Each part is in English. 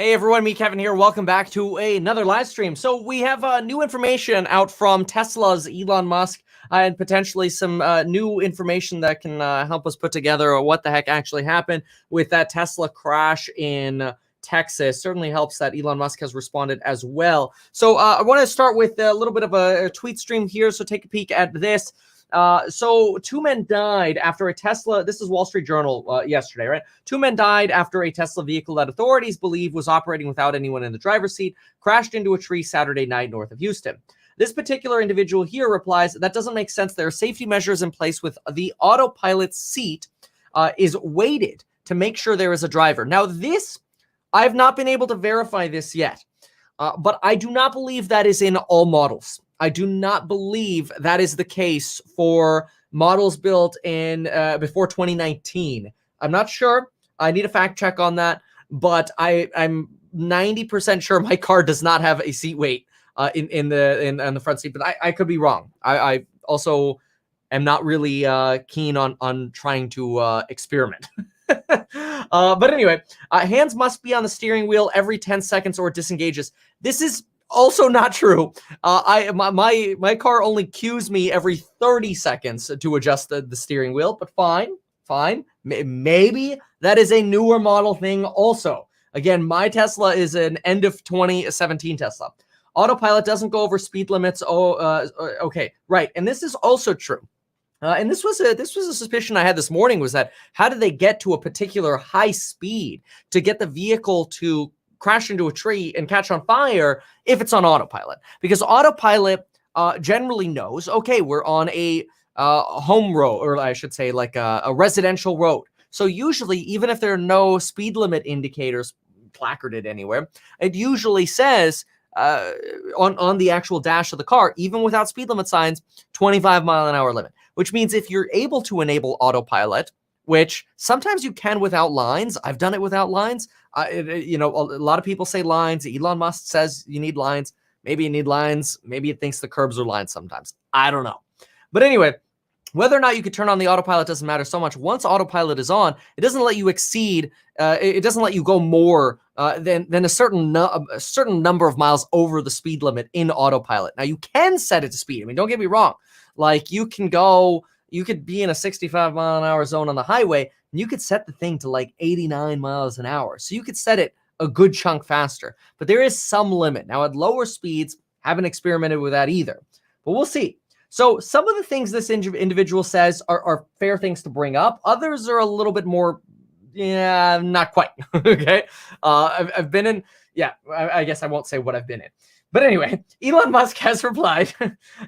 Hey everyone, me Kevin here. Welcome back to another live stream. So we have new information out from Tesla's Elon Musk and potentially some new information that can help us put together what the heck actually happened with that Tesla crash in Texas. Certainly helps that Elon Musk has responded as well. So I want to start with a little bit of a tweet stream here. So take a peek at this. So 2 men died after a Tesla, this is Wall Street Journal yesterday, right? 2 men died after a Tesla vehicle that authorities believe was operating without anyone in the driver's seat crashed into a tree Saturday night north of Houston. This particular individual here replies, that doesn't make sense. There are safety measures in place with the autopilot seat is weighted to make sure there is a driver. Now this, I've not been able to verify this yet, but I do not believe that is in all models. I do not believe that is the case for models built in before 2019. I'm not sure. I need a fact check on that, but I'm 90% sure my car does not have a seat weight in the front seat, but I could be wrong. I also am not really keen on trying to experiment. But anyway, hands must be on the steering wheel every 10 seconds or it disengages. This is also not true. My car only cues me every 30 seconds to adjust the steering wheel, but fine. Maybe that is a newer model thing also. Again, my Tesla is an end of 2017 Tesla. Autopilot doesn't go over speed limits. Okay, right. And this is also true. And this was a suspicion I had this morning, was that how did they get to a particular high speed to get the vehicle to crash into a tree and catch on fire if it's on autopilot? Because autopilot generally knows, okay, we're on a home road, or I should say like a residential road. So usually, even if there are no speed limit indicators placarded anywhere, it usually says on the actual dash of the car, even without speed limit signs, 25-mile-an-hour limit. Which means if you're able to enable autopilot, which sometimes you can without lines. I've done it without lines. A lot of people say lines. Elon Musk says you need lines. Maybe you need lines. Maybe it thinks the curbs are lines sometimes. I don't know. But anyway, whether or not you could turn on the autopilot doesn't matter so much. Once autopilot is on, it doesn't let you exceed, it doesn't let you go more than a certain number of miles over the speed limit in autopilot. Now, you can set it to speed. I mean, don't get me wrong. Like, you could be in a 65-mile-an-hour zone on the highway, and you could set the thing to like 89 miles an hour. So you could set it a good chunk faster. But there is some limit. Now, at lower speeds, haven't experimented with that either. But we'll see. So some of the things this individual says are fair things to bring up. Others are a little bit more, not quite. Okay. I've been in, I guess I won't say what I've been in. But anyway, Elon Musk has replied.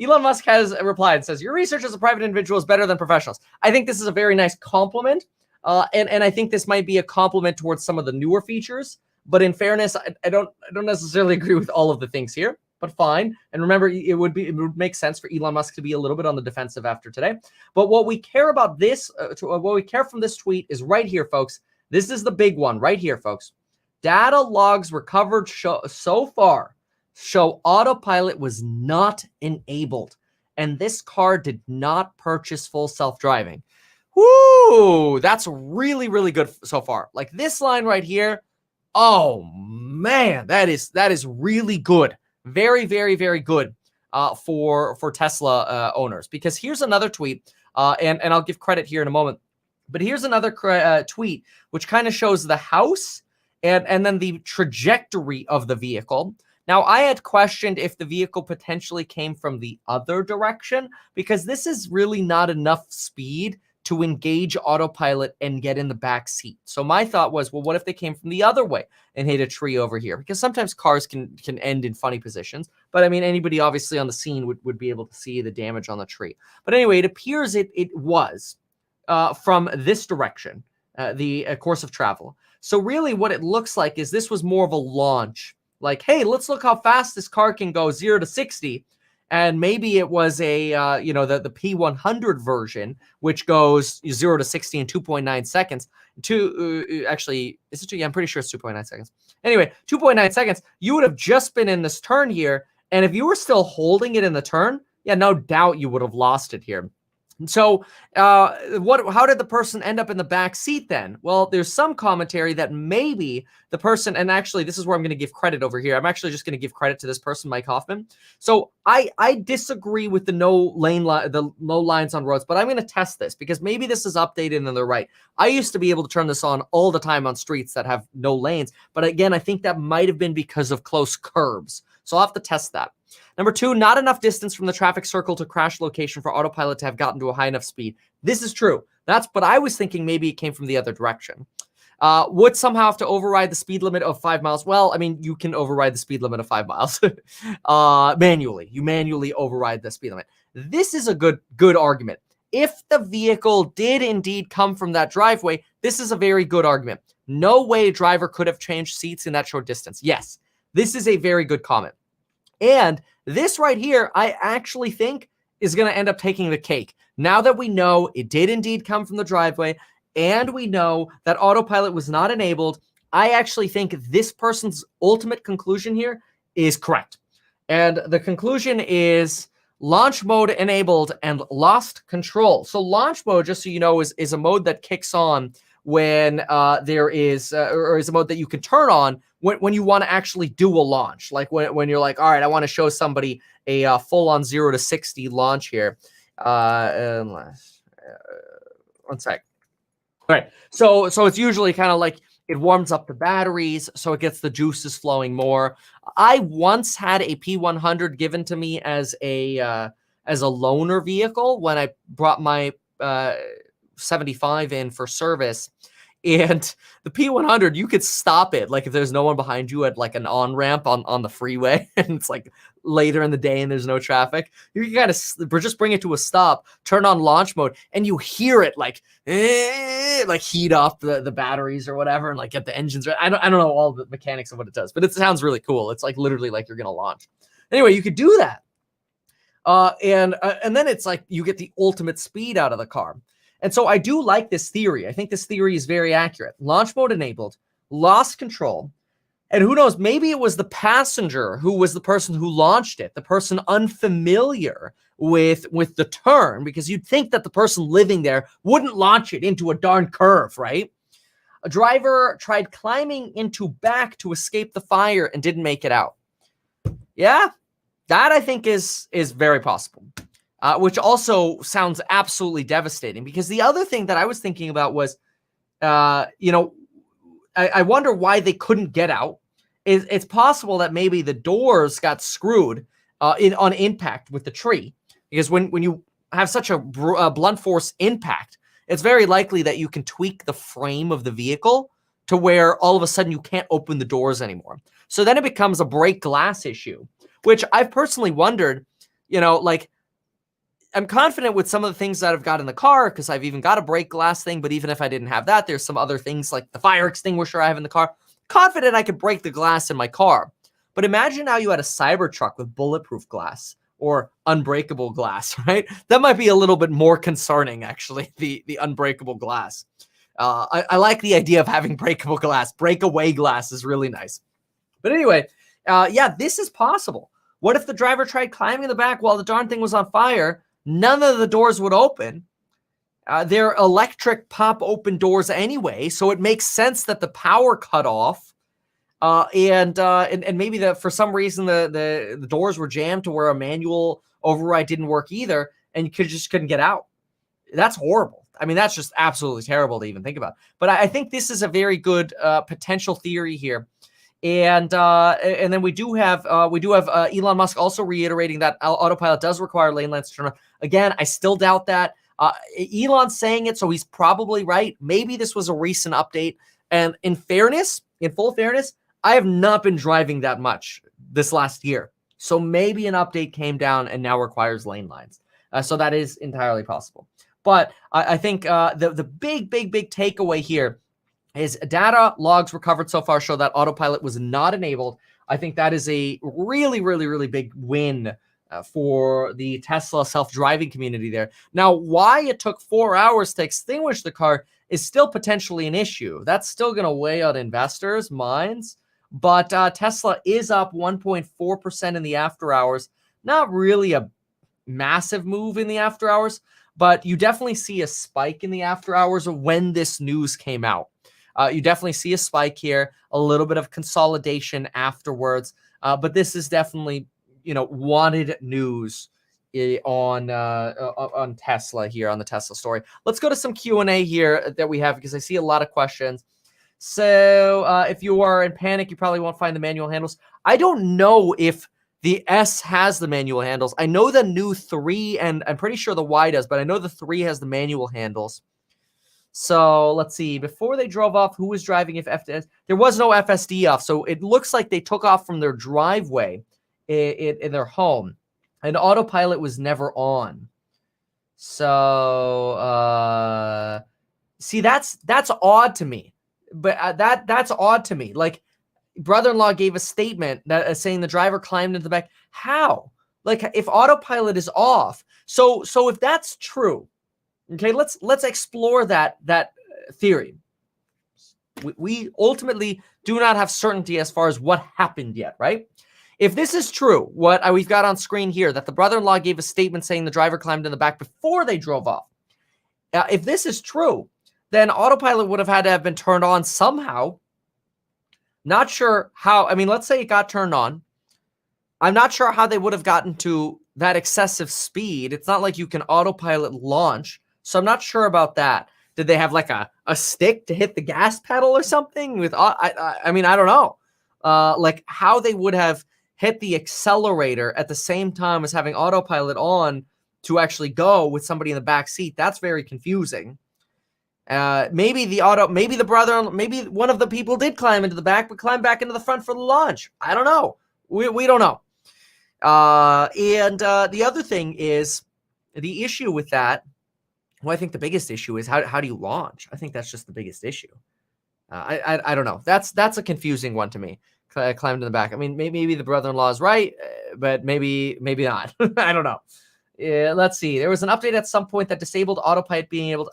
Elon Musk has replied and says, your research as a private individual is better than professionals. I think this is a very nice compliment. And I think this might be a compliment towards some of the newer features. But in fairness, I don't necessarily agree with all of the things here. But fine. And remember, it would make sense for Elon Musk to be a little bit on the defensive after today. But what we care about this, what we care from this tweet is right here, folks. This is the big one right here, folks. Data logs recovered so far show autopilot was not enabled, and this car did not purchase full self-driving. Woo! That's really, really good so far. Like this line right here. Oh man, that is really good. Very, very, very good for Tesla owners. Because here's another tweet, and I'll give credit here in a moment. But here's another tweet which kind of shows the house and then the trajectory of the vehicle. Now, I had questioned if the vehicle potentially came from the other direction, because this is really not enough speed to engage autopilot and get in the back seat. So my thought was, well, what if they came from the other way and hit a tree over here? Because sometimes cars can end in funny positions. But I mean, anybody obviously on the scene would be able to see the damage on the tree. But anyway, it appears it was from this direction, the course of travel. So really what it looks like is this was more of a launch. Like, hey, let's look how fast this car can go 0 to 60. And maybe it was a, the P100 version, which goes 0 to 60 in 2.9 seconds. Actually, is it 2? Yeah, I'm pretty sure it's 2.9 seconds. Anyway, 2.9 seconds. You would have just been in this turn here. And if you were still holding it in the turn, yeah, no doubt you would have lost it here. So, how did the person end up in the back seat then? Well, there's some commentary that maybe the person, and actually, this is where I'm going to give credit over here. I'm actually just going to give credit to this person, Mike Hoffman. So, I disagree with the the no lines on roads, but I'm going to test this because maybe this is updated and they're right. I used to be able to turn this on all the time on streets that have no lanes, but again, I think that might have been because of close curbs. So I'll have to test that. Number 2, not enough distance from the traffic circle to crash location for Autopilot to have gotten to a high enough speed. This is true. That's, but I was thinking maybe it came from the other direction. Would somehow have to override the speed limit of 5 miles. Well, I mean, you can override the speed limit of 5 miles manually. You manually override the speed limit. This is a good argument. If the vehicle did indeed come from that driveway, this is a very good argument. No way driver could have changed seats in that short distance. Yes, this is a very good comment. And this right here, I actually think is going to end up taking the cake. Now that we know it did indeed come from the driveway, and we know that Autopilot was not enabled, I actually think this person's ultimate conclusion here is correct. And the conclusion is launch mode enabled and lost control. So launch mode, just so you know, is a mode that kicks on when there is, or is a mode that you can turn on when you want to actually do a launch. Like when you're like, all right, I want to show somebody a full-on 0 to 60 launch here. One sec. All right, so it's usually kind of like it warms up the batteries, so it gets the juices flowing more. I once had a P100 given to me as a loaner vehicle when I brought my 75 in for service. And the P100, you could stop it, like if there's no one behind you at like an on-ramp on the freeway, and it's like later in the day and there's no traffic. You can kind of just bring it to a stop, turn on launch mode, and you hear it like heat up the batteries or whatever, and like get the engines right. I don't know all the mechanics of what it does, but it sounds really cool. It's like literally like you're gonna launch. Anyway, you could do that, and then it's like you get the ultimate speed out of the car. And so I do like this theory. I think this theory is very accurate. Launch mode enabled, lost control, and who knows, maybe it was the passenger who was the person who launched it, the person unfamiliar with the turn, because you'd think that the person living there wouldn't launch it into a darn curve, right? A driver tried climbing into back to escape the fire and didn't make it out. Yeah, that I think is very possible. Which also sounds absolutely devastating, because the other thing that I was thinking about was, I wonder why they couldn't get out. It's possible that maybe the doors got screwed on impact with the tree, because when you have such a blunt force impact, it's very likely that you can tweak the frame of the vehicle to where all of a sudden you can't open the doors anymore. So then it becomes a break glass issue, which I've personally wondered, like, I'm confident with some of the things that I've got in the car, because I've even got a brake glass thing. But even if I didn't have that, there's some other things like the fire extinguisher I have in the car. Confident I could break the glass in my car. But imagine now you had a Cybertruck with bulletproof glass or unbreakable glass, right? That might be a little bit more concerning, actually, the unbreakable glass. I like the idea of having breakable glass. Breakaway glass is really nice. But anyway, yeah, this is possible. What if the driver tried climbing in the back while the darn thing was on fire? None of the doors would open. They're electric pop open doors anyway, so it makes sense that the power cut off, and maybe for some reason the doors were jammed to where a manual override didn't work either, and you just couldn't get out. That's horrible. I mean, that's just absolutely terrible to even think about. But I think this is a very good potential theory here. And then we do have Elon Musk also reiterating that Autopilot does require lane lines to turn on. Again, I still doubt that. Elon's saying it, so he's probably right. Maybe this was a recent update. And in full fairness, I have not been driving that much this last year. So maybe an update came down and now requires lane lines. So that is entirely possible. But I think the big takeaway here is data logs recovered so far show that Autopilot was not enabled. I think that is a really big win for the Tesla self-driving community there. Now, why it took 4 hours to extinguish the car is still potentially an issue. That's still going to weigh on investors' minds. But Tesla is up 1.4% in the after hours. Not really a massive move in the after hours, but you definitely see a spike in the after hours of when this news came out. You definitely see a spike here, a little bit of consolidation afterwards, but this is definitely, wanted news on Tesla here, on the Tesla story. Let's go to some Q&A here that we have, because I see a lot of questions. So if you are in panic, you probably won't find the manual handles. I don't know if the S has the manual handles. I know the new 3, and I'm pretty sure the Y does, but I know the 3 has the manual handles. So let's see. Before they drove off, who was driving if FSD? There was no FSD off, so it looks like they took off from their driveway in their home, and autopilot was never on. So see, that's odd to me. But that's odd to me. Like, brother-in-law gave a statement that saying the driver climbed into the back. How? Like, if autopilot is off, so if that's true, okay, let's explore that theory. We ultimately do not have certainty as far as what happened yet, right? If this is true, what we've got on screen here, that the brother-in-law gave a statement saying the driver climbed in the back before they drove off. If this is true, then autopilot would have had to have been turned on somehow. Not sure how. I mean, let's say it got turned on. I'm not sure how they would have gotten to that excessive speed. It's not like you can autopilot launch. So I'm not sure about that. Did they have like a stick to hit the gas pedal or something? I mean, I don't know. Like how they would have hit the accelerator at the same time as having autopilot on to actually go with somebody in the back seat. That's very confusing. Maybe maybe one of the people did climb into the back, but climbed back into the front for the launch. I don't know. We don't know. And the other thing is the issue with that. Well, I think the biggest issue is how do you launch? I think that's just the biggest issue. I don't know. That's a confusing one to me. Climbed in the back. I mean, maybe the brother-in-law is right, but maybe not. I don't know. Let's see. There was an update at some point that disabled autopilot being able to.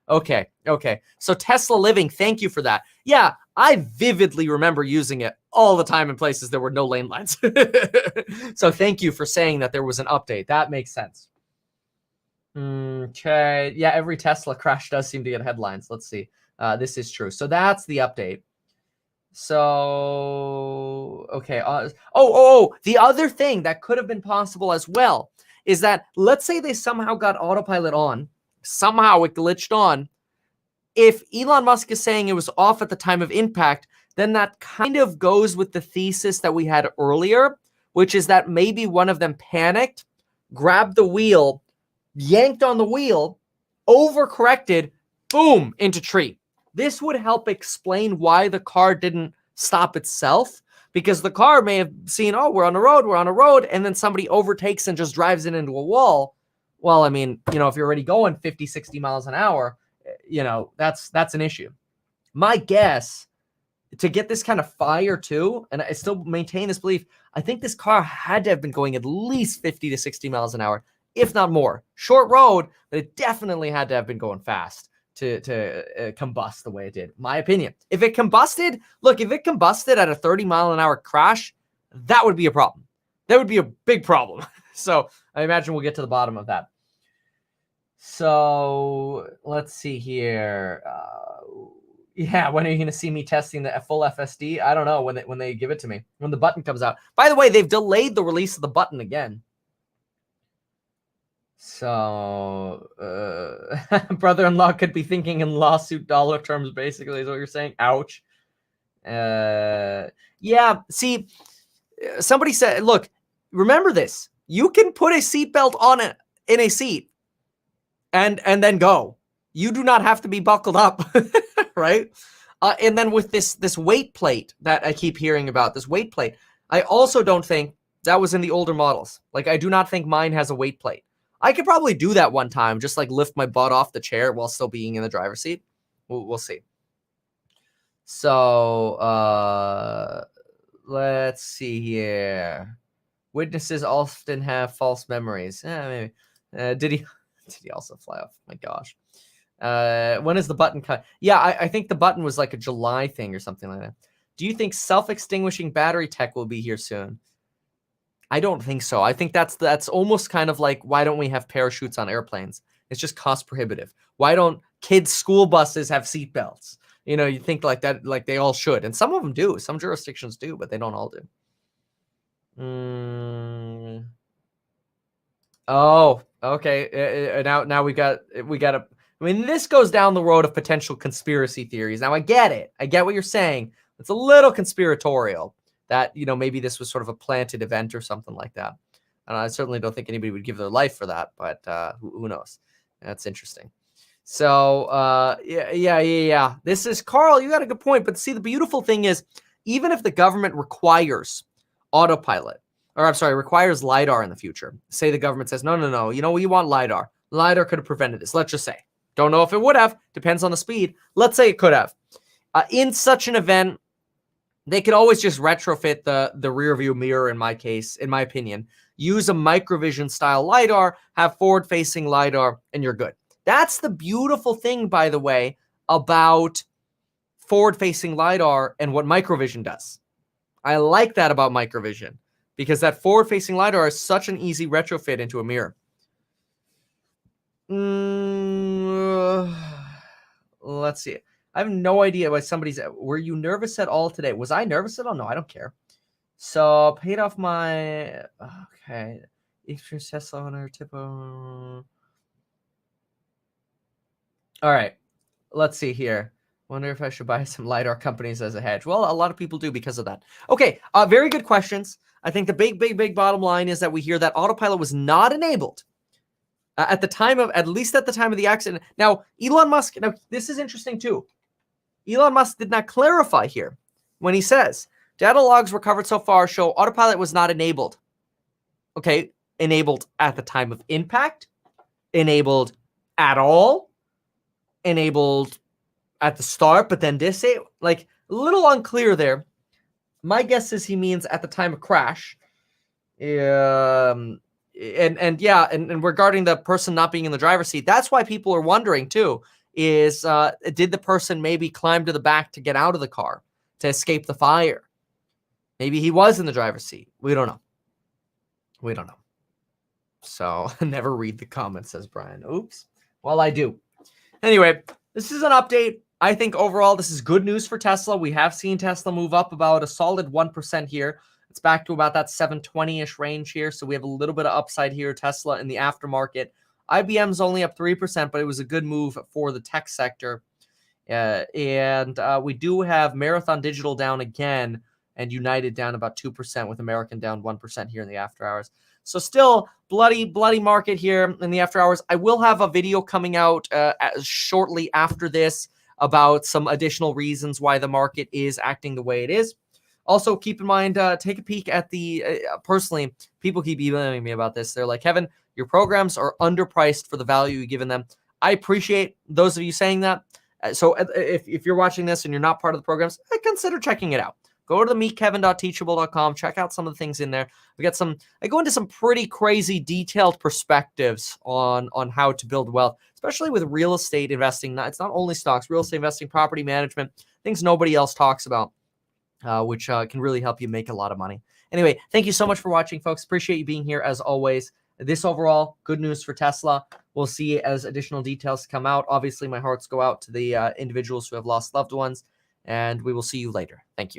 Okay. So Tesla Living, thank you for that. Yeah, I vividly remember using it all the time in places there were no lane lines. So thank you for saying that there was an update. That makes sense. Okay. Yeah, every Tesla crash does seem to get headlines. Let's see. This is true. So that's the update. So, okay. The other thing that could have been possible as well is that, let's say they somehow got autopilot on, somehow it glitched on. If Elon Musk is saying it was off at the time of impact, then that kind of goes with the thesis that we had earlier, which is that maybe one of them panicked, grabbed the wheel, yanked on the wheel, overcorrected, boom, into tree. This would help explain why the car didn't stop itself, because the car may have seen, oh, we're on a road, and then somebody overtakes and just drives it into a wall. Well, I mean, if you're already going 50, 60 miles an hour, that's an issue. My guess, to get this kind of fire too, and I still maintain this belief, I think this car had to have been going at least 50 to 60 miles an hour, if not more. Short road, but it definitely had to have been going fast to combust the way it did. My opinion. If it combusted at a 30 mile an hour crash, that would be a problem. That would be a big problem. So I imagine we'll get to the bottom of that. So let's see here. Yeah, when are you going to see me testing the full FSD? I don't know, when they give it to me, when the button comes out. By the way, they've delayed the release of the button again. So, brother-in-law could be thinking in lawsuit dollar terms, basically, is what you're saying. Ouch. Yeah, see, somebody said, look, remember this. You can put a seatbelt on it in a seat and then go. You do not have to be buckled up, right? And then with this weight plate that I keep hearing about, this weight plate, I also don't think that was in the older models. Like, I do not think mine has a weight plate. I could probably do that one time, just like lift my butt off the chair while still being in the driver's seat. We'll see. So, let's see here. Witnesses often have false memories. Maybe. Did he also fly off? My gosh. When is the button cut? Yeah, I think the button was like a July thing or something like that. Do you think self-extinguishing battery tech will be here soon? I don't think so. I think that's almost kind of like, why don't we have parachutes on airplanes? It's just cost prohibitive. Why don't kids' school buses have seatbelts? You think like that, like they all should, and some of them do. Some jurisdictions do, but they don't all do. Oh, okay. Now we got a. I mean, this goes down the road of potential conspiracy theories. Now I get it. I get what you're saying. It's a little conspiratorial that maybe this was sort of a planted event or something like that. And I certainly don't think anybody would give their life for that, but who knows? That's interesting. So yeah. This is Carl. You got a good point. But see, the beautiful thing is, even if the government requires autopilot, or I'm sorry, requires LiDAR in the future. Say the government says, no, we want LiDAR. LiDAR could have prevented this. Let's just say. Don't know if it would have. Depends on the speed. Let's say it could have. In such an event, they could always just retrofit the rear view mirror, in my case, in my opinion. Use a microvision style LiDAR, have forward-facing LiDAR, and you're good. That's the beautiful thing, by the way, about forward-facing LiDAR and what microvision does. I like that about microvision, because that forward-facing LiDAR is such an easy retrofit into a mirror. Let's see. I have no idea why somebody's. Were you nervous at all today? Was I nervous at all? No, I don't care. So paid off my. Okay. If you're Tesla owner, typo. All right. Let's see here. Wonder if I should buy some LiDAR companies as a hedge. Well, a lot of people do because of that. Okay. Very good questions. I think the big bottom line is that we hear that autopilot was not enabled at least at the time of the accident. Now, Elon Musk, now this is interesting too. Elon Musk did not clarify here when he says, data logs recovered so far show autopilot was not enabled. Okay, enabled at the time of impact, enabled at all, enabled at the start, but then disabled. Like, a little unclear there. My guess is he means at the time of crash. And regarding the person not being in the driver's seat, that's why people are wondering too, is did the person maybe climb to the back to get out of the car to escape the fire? Maybe he was in the driver's seat. We don't know. So never read the comments, says Brian. Oops. Well, I do. Anyway, this is an update. I think overall this is good news for Tesla. We have seen Tesla move up about a solid 1% here. It's back to about that 720-ish range here. So we have a little bit of upside here, Tesla in the aftermarket. IBM's only up 3%, but it was a good move for the tech sector. And we do have Marathon Digital down again and United down about 2%, with American down 1% here in the after hours. So still bloody market here in the after hours. I will have a video coming out shortly after this about some additional reasons why the market is acting the way it is. Also, keep in mind, take a peek at the, personally, people keep emailing me about this. They're like, Kevin, your programs are underpriced for the value you've given them. I appreciate those of you saying that. So if you're watching this and you're not part of the programs, consider checking it out. Go to the meetkevin.teachable.com. Check out some of the things in there. I go into some pretty crazy detailed perspectives on how to build wealth, especially with real estate investing. It's not only stocks, real estate investing, property management, things nobody else talks about, which can really help you make a lot of money. Anyway, thank you so much for watching, folks. Appreciate you being here as always. This overall, good news for Tesla. We'll see as additional details come out. Obviously, my hearts go out to the individuals who have lost loved ones, and we will see you later. Thank you.